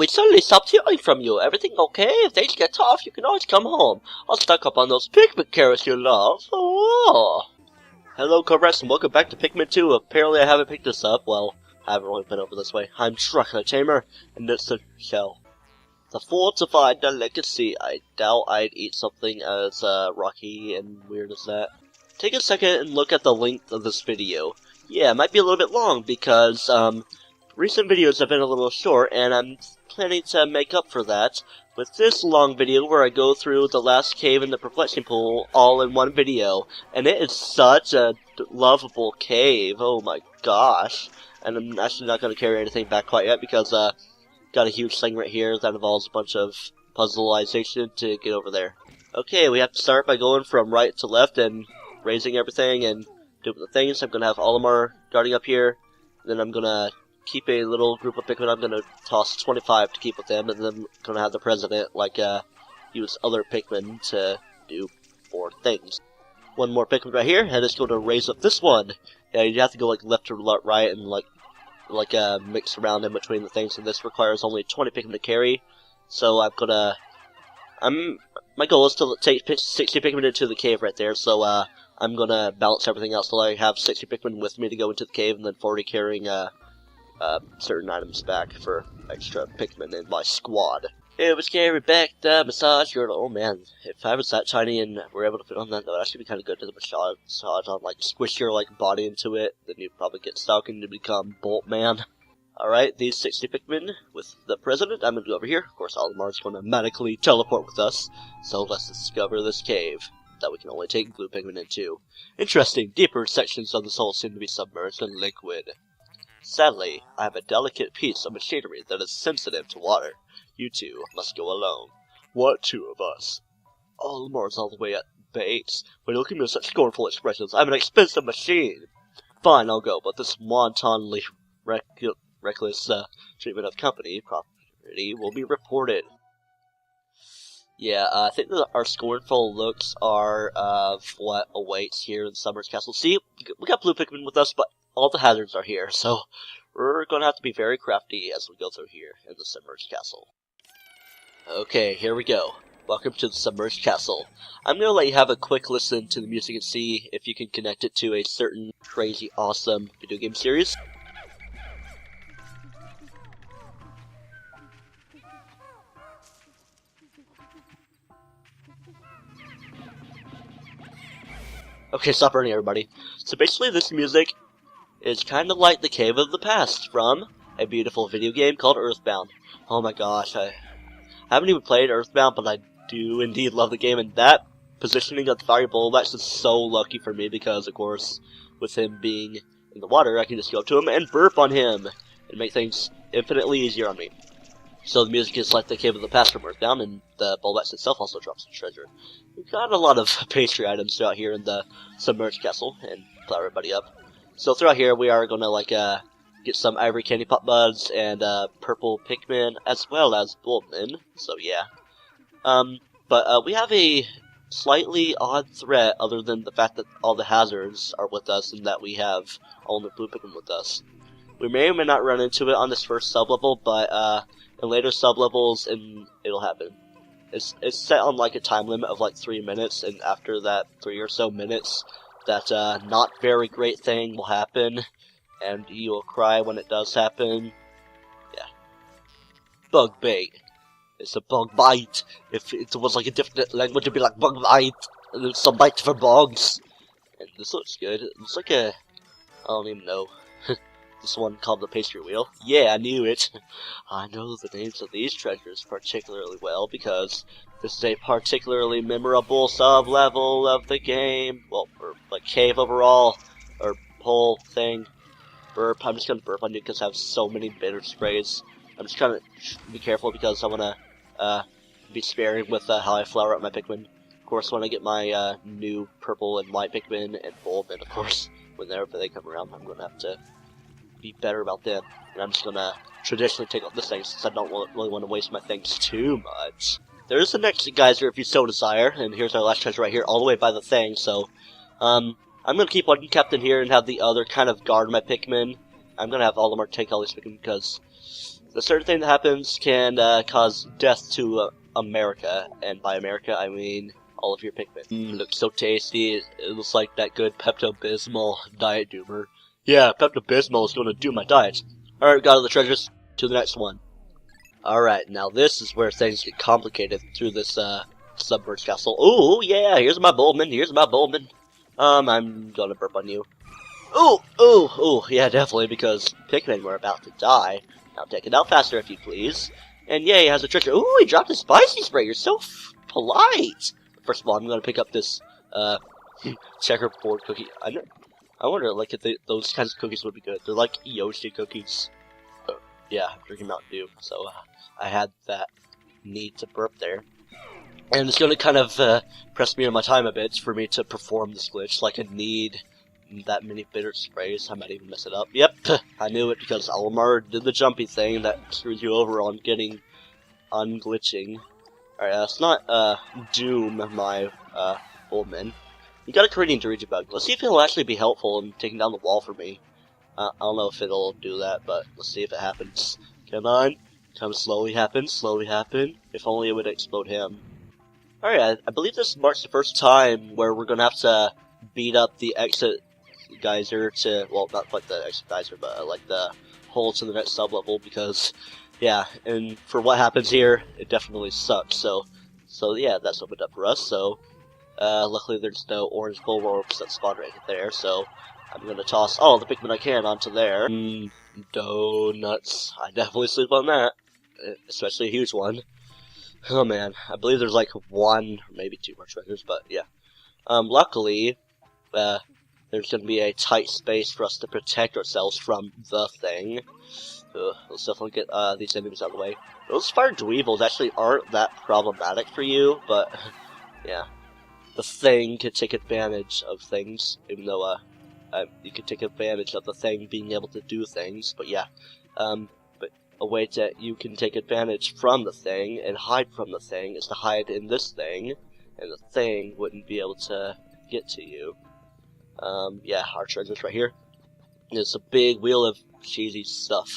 we suddenly stopped hearing from you. Everything okay? If things get tough, you can always come home. I'll stock up on those Pikmin carrots you love. Oh. Hello, Corvettes, and welcome back to Pikmin 2. Apparently I haven't picked this up. Well, I haven't really been over this way. I'm TryclydeTamer, and it's the shell. The fortified delicacy. I doubt I'd eat something as rocky and weird as that. Take a second and look at the length of this video. Yeah, it might be a little bit long because recent videos have been a little short, and I'm planning to make up for that with this long video where I go through the last cave in the perplexing pool all in one video. And it is such a lovable cave. Oh my gosh. And I'm actually not going to carry anything back quite yet because got a huge thing right here that involves a bunch of puzzleization to get over there. Okay, we have to start by going from right to left and raising everything and doing the things. I'm going to have Olimar guarding up here. Then I'm going to keep a little group of Pikmin. I'm going to toss 25 to keep with them. And then I'm going to have the president, use other Pikmin to do more things. One more Pikmin right here, and it's going to raise up this one. Yeah, you have to go left to right and mix around in between the things. And this requires only 20 Pikmin to carry. So my goal is to take 60 Pikmin into the cave right there. So I'm gonna balance everything out so I have 60 Pikmin with me to go into the cave, and then 40 carrying certain items back for extra Pikmin in my squad. It was carry back the massage girl. Oh man, if I was that tiny and were able to fit on that would actually be kind of good to the massage on, squish your body into it. Then you'd probably get stuck and you become Bolt Man. Alright, these 60 Pikmin with the president. I'm gonna go over here. Of course, Olimar's gonna magically teleport with us. So let's discover this cave that we can only take blue Pikmin into. Interesting, deeper sections of the soul seem to be submerged in liquid. Sadly, I have a delicate piece of machinery that is sensitive to water. You two must go alone. What two of us? Olimar's all the way at base. When you look at me with such scornful expressions, I'm an expensive machine. Fine, I'll go, but this wantonly reckless treatment of company property will be reported. Yeah, I think that our scornful looks are of what awaits here in Submerged Castle. See, we got blue Pikmin with us, but all the hazards are here, so we're going to have to be very crafty as we go through here in the Submerged Castle. Okay, here we go. Welcome to the Submerged Castle. I'm going to let you have a quick listen to the music and see if you can connect it to a certain crazy, awesome video game series. Okay, stop running, everybody. So basically, this music is kind of like the Cave of the Past from a beautiful video game called Earthbound. Oh my gosh, I haven't even played Earthbound, but I do indeed love the game, and that positioning of the fire bullets is so lucky for me because, of course, with him being in the water, I can just go up to him and burp on him and make things infinitely easier on me. So the music is like the Cave of the Past from Earthbound, and the Bulbets itself also drops some treasure. We've got a lot of pastry items throughout here in the Submerged Castle, and flower everybody up. So throughout here, we are gonna get some ivory candy pop buds and purple Pikmin as well as Bulbmin. So yeah, but we have a slightly odd threat, other than the fact that all the hazards are with us and that we have only blue Pikmin with us. We may or may not run into it on this first sub-level, but in later sub-levels, and it'll happen. It's set on a time limit of 3 minutes, and after that 3 or so minutes, that not very great thing will happen, and you'll cry when it does happen. Yeah. Bug bait. It's a bug bite. If it was a different language, it'd be bug bite. And it's a bite for bugs. And this looks good. It looks like I don't even know. This one called the pastry wheel. Yeah, I knew it. I know the names of these treasures particularly well because this is a particularly memorable sub-level of the game. Well, or cave overall, or whole thing. Burp. I'm just gonna burp on you because I have so many bitter sprays. I'm just trying to be careful because I wanna be sparing with how I flower up my Pikmin. Of course, when I get my new purple and white Pikmin and Bulbmin, of course, whenever they come around, I'm gonna have to be better about them. And I'm just gonna traditionally take off this thing since I don't really want to waste my things too much. There's the next geyser if you so desire, and here's our last treasure right here, all the way by the thing, so I'm gonna keep one captain here and have the other kind of guard my Pikmin. I'm gonna have Olimar take all these Pikmin because the certain thing that happens can cause death to America, and by America I mean all of your Pikmin. Looks so tasty. It looks like that good Pepto-Bismol diet doomer. Yeah, Pepto-Bismol is going to do my diet. Alright, got all the treasures. To the next one. Alright, now this is where things get complicated through this Submerged Castle. Ooh, yeah, here's my Bulbman, here's my Bulbman. I'm gonna burp on you. Ooh, yeah, definitely, because Pikmin were about to die. Now take it out faster, if you please. And yeah, he has a treasure. Ooh, he dropped a spicy spray. You're so polite. First of all, I'm gonna pick up this checkerboard cookie. I wonder, like, if those kinds of cookies would be good. They're like Yoshi cookies. Yeah, drinking Mountain Dew. So I had that need to burp there. And it's gonna kind of press me on my time a bit for me to perform this glitch. Like, I need that many bitter sprays. I might even mess it up. Yep, I knew it because Almar did the jumpy thing that screws you over on getting unglitching. Alright, let's not doom my Bulbman. You got a Korean Doriji bug. Let's see if it'll actually be helpful in taking down the wall for me. I don't know if it'll do that, but let's see if it happens. Come on. Come slowly happen, slowly happen. If only it would explode him. Alright, I believe this marks the first time where we're gonna have to beat up the exit geyser to, well, not quite the exit geyser, but like the hole to the next sub-level, because, yeah, and for what happens here, it definitely sucks, so yeah, that's opened up for us, so, luckily there's no orange bulwarks that spawn right there, so I'm gonna toss all the Pikmin I can onto there. Donuts. I definitely sleep on that, especially a huge one. Oh man, I believe there's like one, or maybe two more treasures, but yeah. Luckily, there's gonna be a tight space for us to protect ourselves from the thing. Let's definitely get these enemies out of the way. Those fire dweevils actually aren't that problematic for you, but yeah. The thing can take advantage of things, even though you can take advantage of the thing being able to do things, but yeah. But a way that you can take advantage from the thing and hide from the thing is to hide in this thing, and the thing wouldn't be able to get to you. Yeah, our treasure's right here. It's a big wheel of cheesy stuff.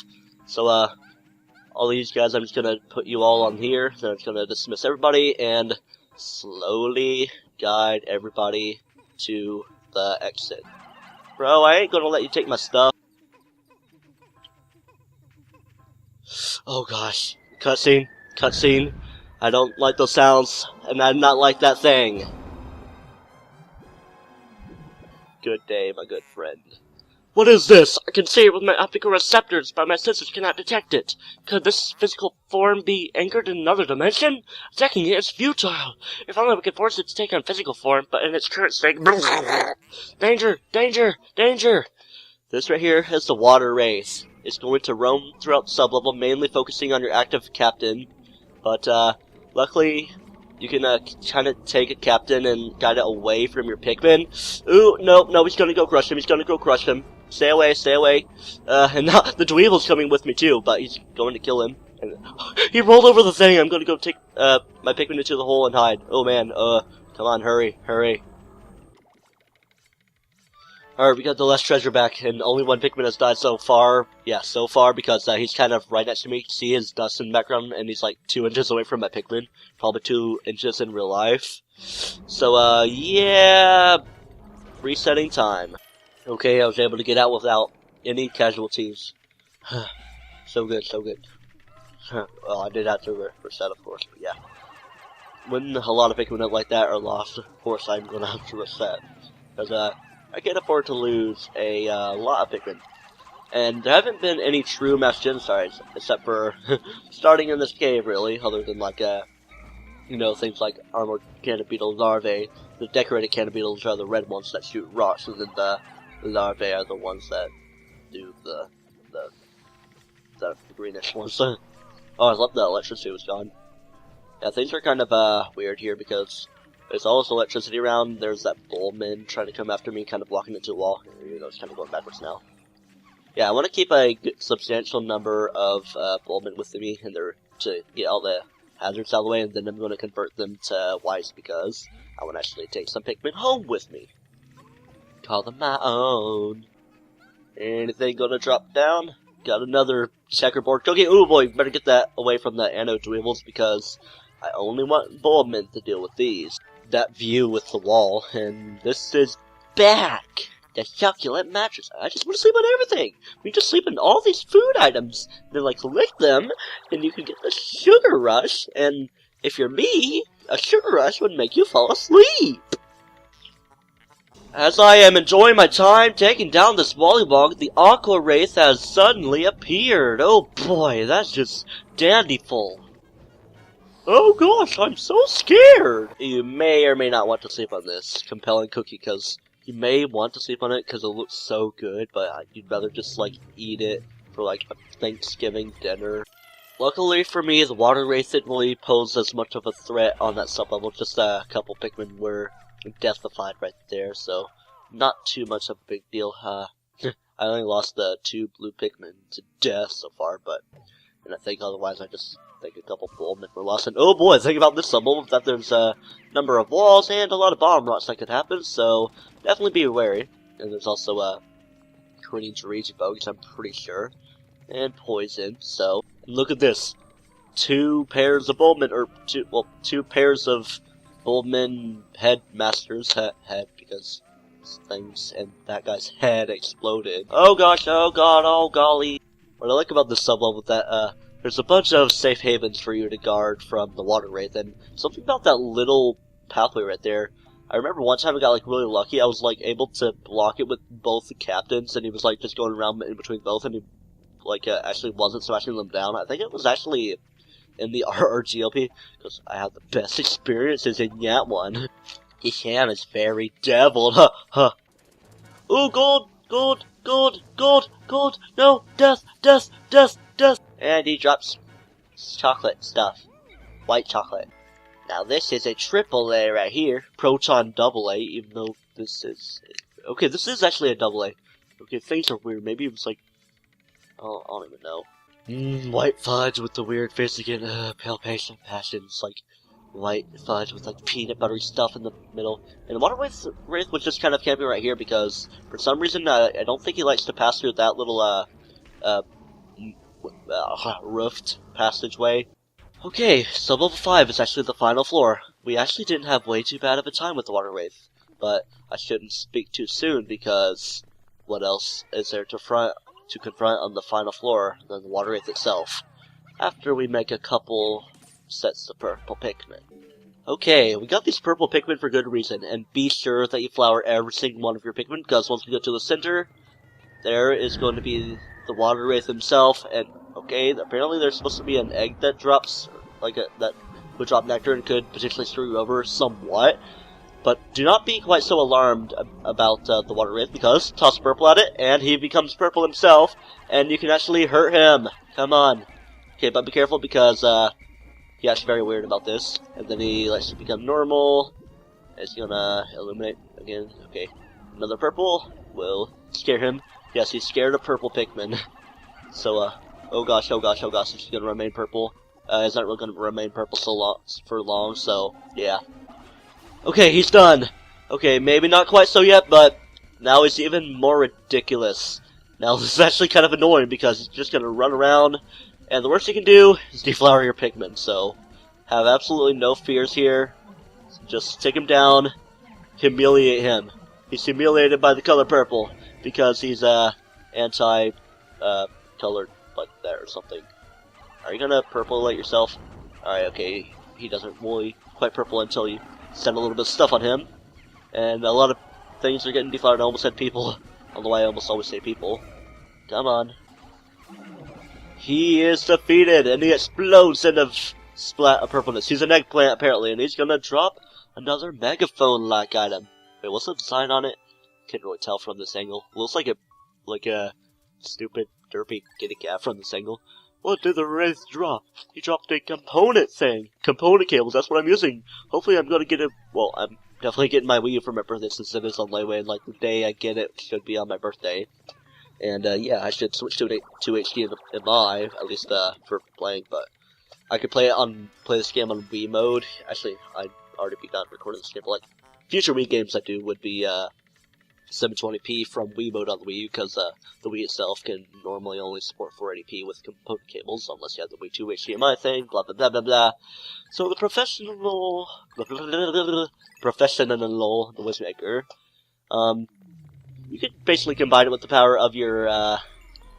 So, all these guys, I'm just gonna put you all on here, then I'm just gonna dismiss everybody, and slowly guide everybody to the exit. Bro, I ain't gonna let you take my stuff. Oh gosh. Cutscene. Cutscene. I don't like those sounds, and I'm not like that thing. Good day, my good friend. What is this? I can see it with my optical receptors, but my senses cannot detect it. Could this physical form be anchored in another dimension? Attacking it is futile. If only we could force it to take on physical form, but in its current state... Danger! Danger! Danger! This right here is the water race. It's going to roam throughout the sub-level, mainly focusing on your active captain. But, luckily, you can, kind of take a captain and guide it away from your Pikmin. Ooh, no, he's gonna go crush him, he's gonna go crush him. Stay away, stay away. And now, the Dweevil's coming with me too, but he's going to kill him. And, he rolled over the thing, I'm gonna go take, my Pikmin into the hole and hide. Oh man, come on, hurry, hurry. Alright, we got the last treasure back, and only one Pikmin has died so far. Yeah, so far, because he's kind of right next to me. See his dust in the background, and he's like 2 inches away from my Pikmin. Probably 2 inches in real life. So, yeah, resetting time. Okay, I was able to get out without any casualties. So good, so good. Well, I did have to reset, of course, but yeah. When a lot of Pikmin like that are lost, of course I'm gonna have to reset. Because, I can't afford to lose a lot of Pikmin. And there haven't been any true mass genocides, except for starting in this cave, really, other than, like, you know, things like armored canopedal larvae. The decorated canopedos are the red ones that shoot rocks, and then the larvae are the ones that do the greenish ones. Oh, I love the electricity was gone. Yeah, things are kind of, weird here, because there's always electricity around. There's that Bulbman trying to come after me, kind of blocking into a wall. Here you go, it's kind of going backwards now. Yeah, I want to keep a substantial number of Bulbman with me in there to get all the hazards out of the way, and then I'm going to convert them to whites because I want to actually take some Pikmin home with me. Call them my own. Anything going to drop down? got another checkerboard cookie. Oh boy, better get that away from the anode dweebles because I only want Bulbmin to deal with these. That view with the wall, and this is back! The succulent mattress. I just want to sleep on everything! We just sleep on all these food items, then like lick them, and you can get the sugar rush, and if you're me, a sugar rush would make you fall asleep! As I am enjoying my time taking down this Wollywog, the Aqua Wraith has suddenly appeared. Oh boy, that's just dandyful. Oh gosh, I'm so scared! You may or may not want to sleep on this compelling cookie, because you may want to sleep on it because it looks so good, but you'd rather just, like, eat it for, like, a Thanksgiving dinner. Luckily for me, the Water Wraith didn't really pose as much of a threat on that sub-level. Just a couple Pikmin were deathified right there, so not too much of a big deal. I only lost the 2 blue Pikmin to death so far, and I think otherwise I just think a couple Bulbmin were lost. And oh boy, think about this sub-level, that there's a number of walls and a lot of bomb rots that could happen, so definitely be wary. And there's also a Green Jarigi Bogus, I'm pretty sure, and poison, so. And look at this. 2 pairs of Bulbmin, or 2 pairs of Bulbmin headmasters, head, because things, and that guy's head exploded. Oh gosh, oh god, oh golly. What I like about this sub-level is that, there's a bunch of safe havens for you to guard from the Water Wraith, and something about that little pathway right there. I remember one time I got, like, really lucky. I was, like, able to block it with both the captains, and he was, like, just going around in between both, and he, like, actually wasn't smashing them down. I think it was actually in the RRGLP, because I have the best experiences in that one. His hand is very deviled, huh, huh. Ooh, gold, gold, gold, gold, gold, no, death, death, death, death. And he drops chocolate stuff, white chocolate. Now this is a triple A right here, Proton double A, even though this is, okay, this is actually a double A. Okay, things are weird, maybe it was like, oh, I don't even know. White fudge with the weird face again, pale passions, like, white fudge with, like, peanut buttery stuff in the middle. And Water Wraith was just kind of camping right here because, for some reason, I don't think he likes to pass through that little, roofed passageway. Okay, so level 5 is actually the final floor. We actually didn't have way too bad of a time with the Water Wraith, but I shouldn't speak too soon because what else is there to confront on the final floor than the Water Wraith itself, after we make a couple sets of purple Pikmin. Okay, we got these purple Pikmin for good reason, and be sure that you flower every single one of your Pikmin, because once we get to the center, there is going to be the Water Wraith himself, and okay, apparently there's supposed to be an egg that drops, like that would drop nectar and could potentially screw you over somewhat. But do not be quite so alarmed about the Water Wraith, because toss purple at it, and he becomes purple himself, and you can actually hurt him. Come on. Okay, but be careful because he acts very weird about this. And then he likes to become normal. It's gonna illuminate again. Okay, another purple will scare him. Yes, he's scared of purple Pikmin. So, oh gosh, oh gosh, oh gosh, he's gonna remain purple. He's not really gonna remain purple for long, so, yeah. Okay, he's done. Okay, maybe not quite so yet, but now he's even more ridiculous. Now, this is actually kind of annoying because he's just gonna run around, and the worst you can do is deflower your Pikmin, so have absolutely no fears here. Just take him down, humiliate him. He's humiliated by the color purple because he's anti-colored like that or something. Are you gonna purple-late yourself? Alright, okay, he doesn't really quite purple until you send a little bit of stuff on him. And a lot of things are getting deflowered. I almost said people, although I almost always say people. Come on. He is defeated, and he explodes in a splat of purpleness. He's an eggplant, apparently, and he's gonna drop another megaphone-like item. Wait, what's the design on it? Can't really tell from this angle. It looks like a stupid, derpy kitty cat from this angle. What did the Wraith drop? He dropped a component thing. Component cables, that's what I'm using. Hopefully I'm gonna get it. Well, I'm definitely getting my Wii U for my birthday since it is on layaway, and like the day I get it should be on my birthday. And yeah, I should switch to HD in my, at least for playing, but I could play this game on Wii mode. Actually, I'd already begun recording this game, but like future Wii games I do would be 720p from Wii mode on the Wii U, because the Wii itself can normally only support 480p with component cables, unless you have the Wii 2 HDMI thing, blah blah blah blah blah. So the professional Wismaker, you could basically combine it with the power of your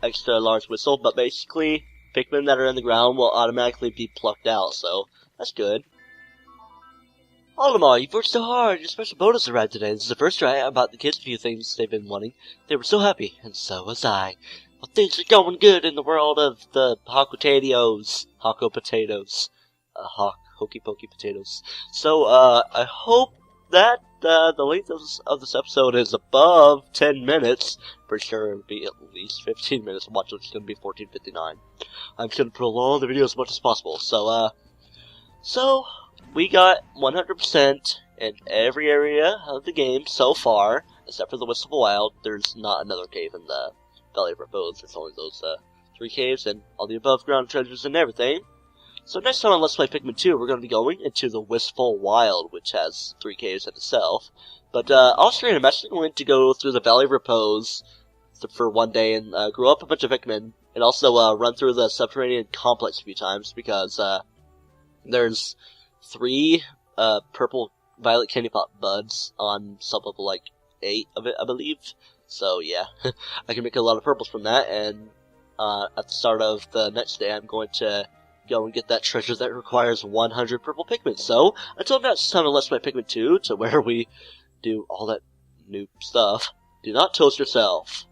extra large whistle, but basically Pikmin that are in the ground will automatically be plucked out, so that's good. Olimar, you've worked so hard. Your special bonus arrived today. This is the first try. I bought the kids a few things they've been wanting. They were so happy, and so was I. Well, things are going good in the world of the Hokey potatoes. Hokey pokey potatoes. So, I hope that the length of this episode is above 10 minutes. Pretty sure it'll be at least 15 minutes. Watch, it's going to be 14:59. I'm going to prolong the video as much as possible. So, we got 100% in every area of the game so far, except for the Wistful Wild. There's not another cave in the Valley of Repose. There's only those 3 caves and all the above ground treasures and everything. So next time on Let's Play Pikmin 2, we're going to be going into the Wistful Wild, which has 3 caves in itself. But off screen, I'm actually going to go through the Valley of Repose for one day and grow up a bunch of Pikmin, and also run through the subterranean complex a few times, because there's 3 purple violet candy pop buds on sub-level like 8 of it, I believe. So yeah, I can make a lot of purples from that, and at the start of the next day I'm going to go and get that treasure that requires 100 purple Pikmin. So until next time on Let's Play Pikmin 2, to where we do all that new stuff, do not toast yourself.